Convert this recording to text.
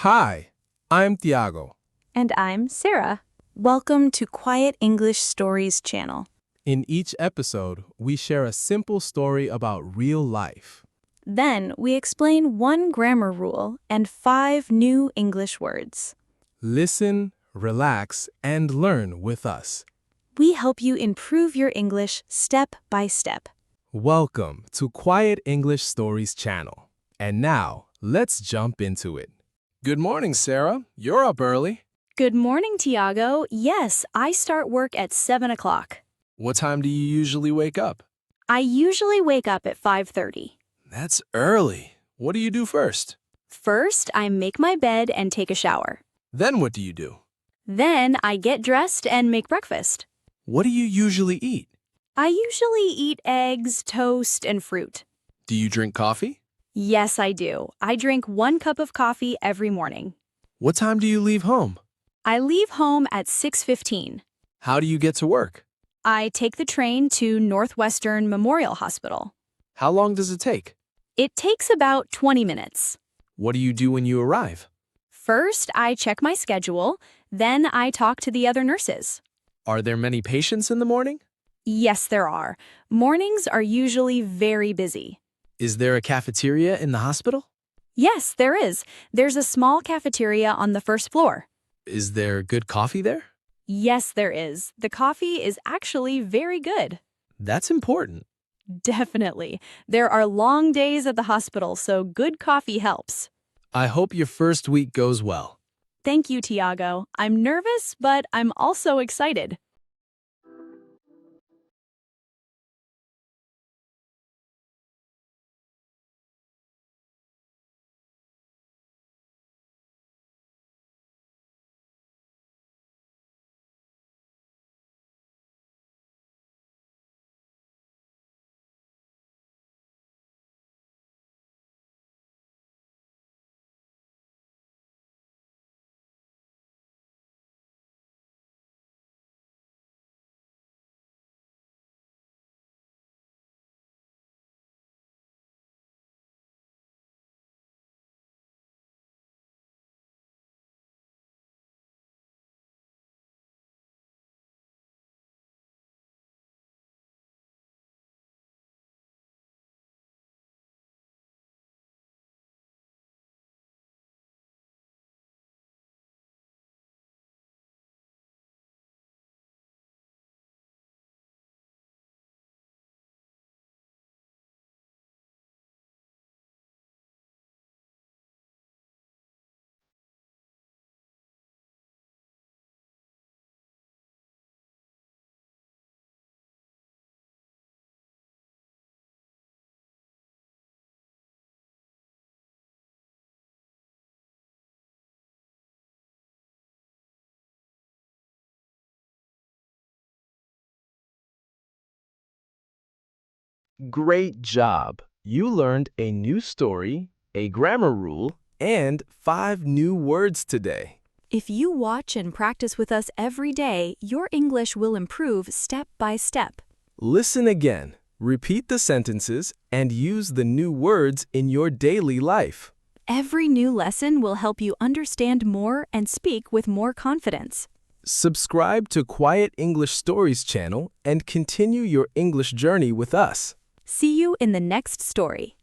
Hi, I'm Tiago. And I'm Sarah. Welcome to Quiet English Stories channel. In each episode, we share a simple story about real life. Then we explain one grammar rule and 5 new English words. Listen, relax, and learn with us. We help you improve your English step by step. Welcome to Quiet English Stories channel. And now, let's jump into it. Good morning, Sarah. You're up early. Good morning, Tiago. Yes, I start work at 7 o'clock. What time do you usually wake up? I usually wake up at 5:30. That's early. What do you do first? First, I make my bed and take a shower. Then what do you do? Then I get dressed and make breakfast. What do you usually eat? I usually eat eggs, toast, and fruit. Do you drink coffee? Yes, I do. I drink 1 cup of coffee every morning. What time do you leave home? I leave home at 6:15. How do you get to work? I take the train to Northwestern Memorial Hospital. How long does it take? It takes about 20 minutes. What do you do when you arrive? First, I check my schedule. Then I talk to the other nurses. Are there many patients in the morning? Yes, there are. Mornings are usually very busy. Is there a cafeteria in the hospital? Yes, there is. There's a small cafeteria on the first floor. Is there good coffee there? Yes, there is. The coffee is actually very good. That's important. Definitely. There are long days at the hospital, so good coffee helps. I hope your first week goes well. Thank you, Tiago. I'm nervous, but I'm also excited. Great job. You learned a new story, a grammar rule, and 5 new words today. If you watch and practice with us every day, your English will improve step by step. Listen again, repeat the sentences, and use the new words in your daily life. Every new lesson will help you understand more and speak with more confidence. Subscribe to Quiet English Stories channel and continue your English journey with us. See you in the next story.